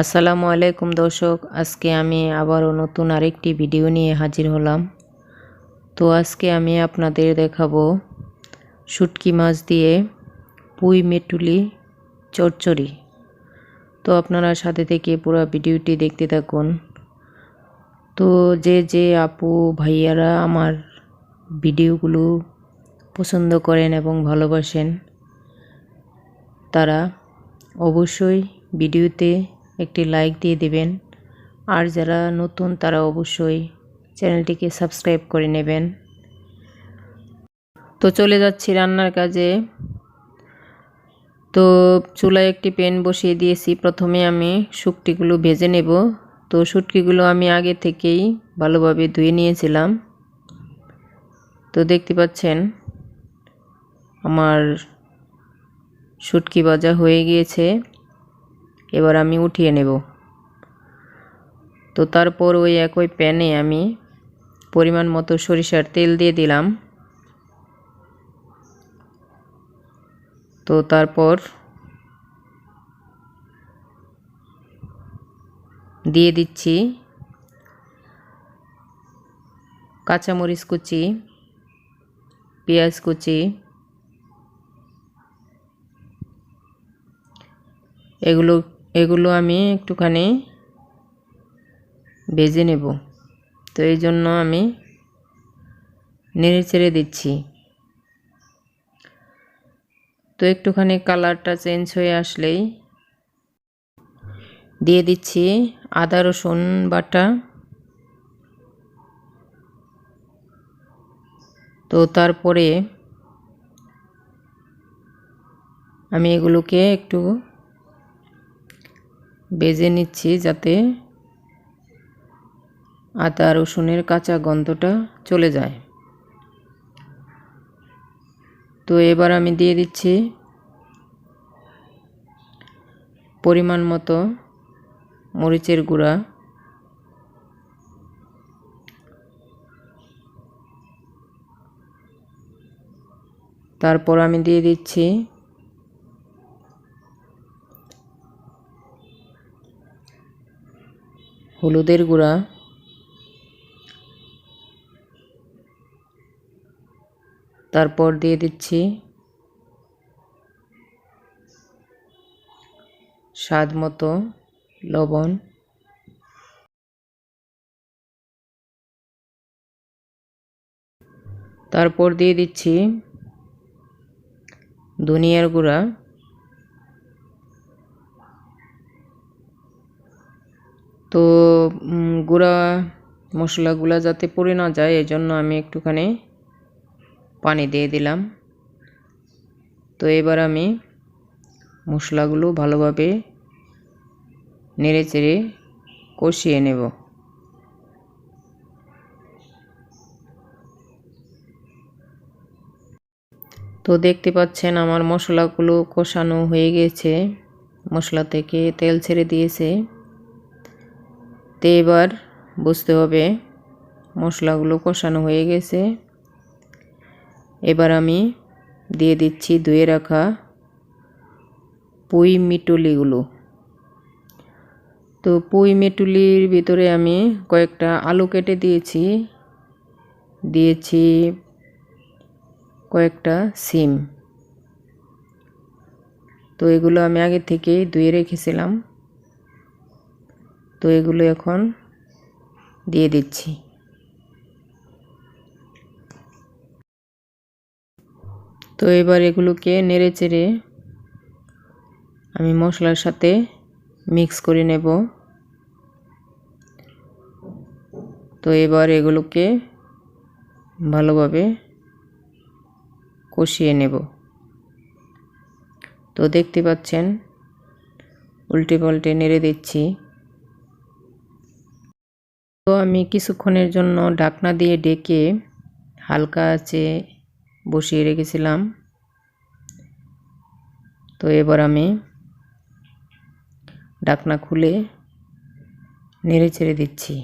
আসসালামু আলাইকুম দর্শক, আজকে আমি আবারও নতুন আরেকটি ভিডিও নিয়ে হাজির হলাম। তো আজকে আমি আপনাদের দেখাবো শুটকি মাছ দিয়ে পুঁই মেটুলি চচ্চড়ি। তো আপনারা সাথে থেকে পুরো ভিডিওটি দেখতে থাকুন। তো যে আপু ভাইয়ারা আমার ভিডিওগুলো পছন্দ করেন এবং ভালোবাসেন, তারা অবশ্যই ভিডিওতে একটি লাইক দিয়ে দেবেন। আর যারা নতুন তারা অবশ্যই চ্যানেলটিকে সাবস্ক্রাইব করে নেবেন। তো চলে যাচ্ছি রান্নার কাজে। তো চুলায় একটি প্যান বসিয়ে দিয়েছি। প্রথমে আমি শুটকিগুলো ভেজে নেব। তো শুটকিগুলো আমি আগে থেকেই ভালোভাবে ধুয়ে নিয়েছিলাম। তো দেখতে পাচ্ছেন আমার শুটকি ভাজা হয়ে গিয়েছে। এবার আমি উঠিয়ে নেব। তো তারপর ওই একই প্যানে আমি পরিমাণ মতো সরিষার তেল দিয়ে দিলাম। তো তারপর দিয়ে দিচ্ছি কাঁচামরিচ কুচি, পেঁয়াজ কুচি, এগুলো আমি একটুখানি ভেজে নেব। তো এই জন্য আমি নেড়ে চেড়ে দিচ্ছি। তো একটুখানি কালারটা চেঞ্জ হয়ে আসলেই দিয়ে দিচ্ছি আদা রসুন বাটা। তো তারপরে আমি এগুলোকে একটু ভেজে নিচ্ছি যাতে আদা রসুনের কাঁচা গন্ধটা চলে যায়। তো এবার আমি দিয়ে দিচ্ছি পরিমাণ মতো মরিচের গুঁড়া, তারপর আমি দিয়ে দিচ্ছি হলুদের গুঁড়া, তারপর দিয়ে দিচ্ছি স্বাদ মতো লবণ, তারপর দিয়ে দিচ্ছি ধনিয়ার গুঁড়া, তো গুঁড়া মশলাগুলো যাতে পুড়ে না যায় এজন্য আমি একটুখানি পানি দিয়ে দিলাম। তো এবার আমি মশলাগুলো ভালোভাবে নেড়ে চেড়ে কষিয়ে নেব। তো দেখতে পাচ্ছেন আমার মশলাগুলো কষানো হয়ে গেছে, মশলা থেকে তেল ছেড়ে দিয়েছে। তো এবার বুঝতে হবে মশলাগুলো কষানো হয়ে গেছে। এবার আমি দিয়ে দিচ্ছি ধুয়ে রাখা পুঁই মিটুলিগুলো। তো পুঁই মেটুলির ভিতরে আমি কয়েকটা আলু কেটে দিয়েছি কয়েকটা সিম। তো এগুলো আমি আগে থেকেই ধুয়ে রেখেছিলাম। তো এগুলো এখন দিয়ে দিচ্ছি। তো এবার এগুলোকে নেড়ে চেড়ে আমি মশলার সাথে মিক্স করে নেব। তো এবার এগুলোকে ভালোভাবে কষিয়ে নেব। তো দেখতে পাচ্ছেন উল্টে পাল্টে নেড়ে দিচ্ছি। তো আমি কিছুক্ষণের জন্য ঢাকনা দিয়ে ঢেকে হালকা আঁচে বসিয়ে রেখেছিলাম। তো এবার আমি ঢাকনা খুলে নেড়ে চেড়ে দিচ্ছি।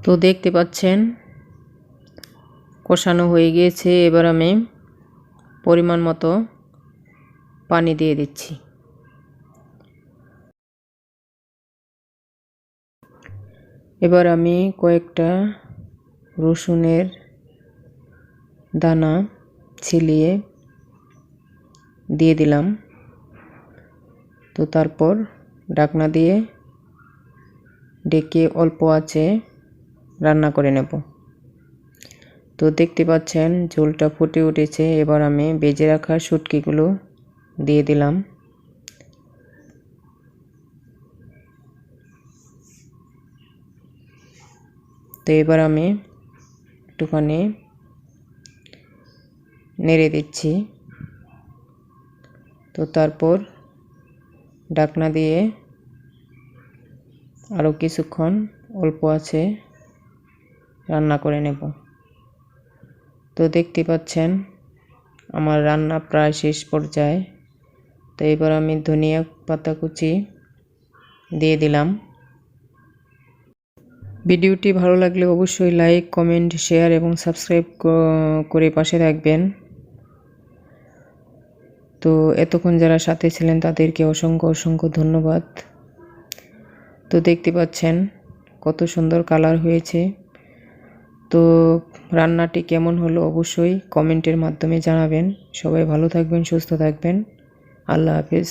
তো দেখতে পাচ্ছেন কষানো হয়ে গিয়েছে। এবার আমি পরিমাণ মতো পানি দিয়ে দিচ্ছি। এবার আমি কয়েকটা রসুনের দানা ছিলিয়ে দিয়ে দিলাম। তো তারপর ঢাকনা দিয়ে ঢেকে অল্প আঁচে রান্না করে নেব। তো দেখতে পাচ্ছেন ঝোলটা ফুটে উঠেছে। এবার আমি ভেজে রাখা শুটকিগুলো দিয়ে দিলাম। তো এবার আমি একটুখানি নেড়ে দিচ্ছি। তো তারপর ঢাকনা দিয়ে আরও কিছুক্ষণ অল্প আঁচে রান্না করে নেব। তো দেখতে পাচ্ছেন আমার রান্না প্রায় শেষ পর্যায়ে। তো এবার আমি ধনিয়া পাতা কুচি দিয়ে দিলাম। ভিডিওটি ভালো লাগলে অবশ্যই লাইক, কমেন্ট, শেয়ার এবং সাবস্ক্রাইব করে পাশে রাখবেন। তো এতক্ষণ যারা সাথে ছিলেন তাদেরকে অসংখ্য অসংখ্য ধন্যবাদ। তো দেখতে পাচ্ছেন কত সুন্দর কালার হয়েছে। তো রান্নাটি কেমন হলো অবশ্যই কমেন্টের মাধ্যমে জানাবেন। সবাই ভালো থাকবেন, সুস্থ থাকবেন। আল্লাহ হাফেজ।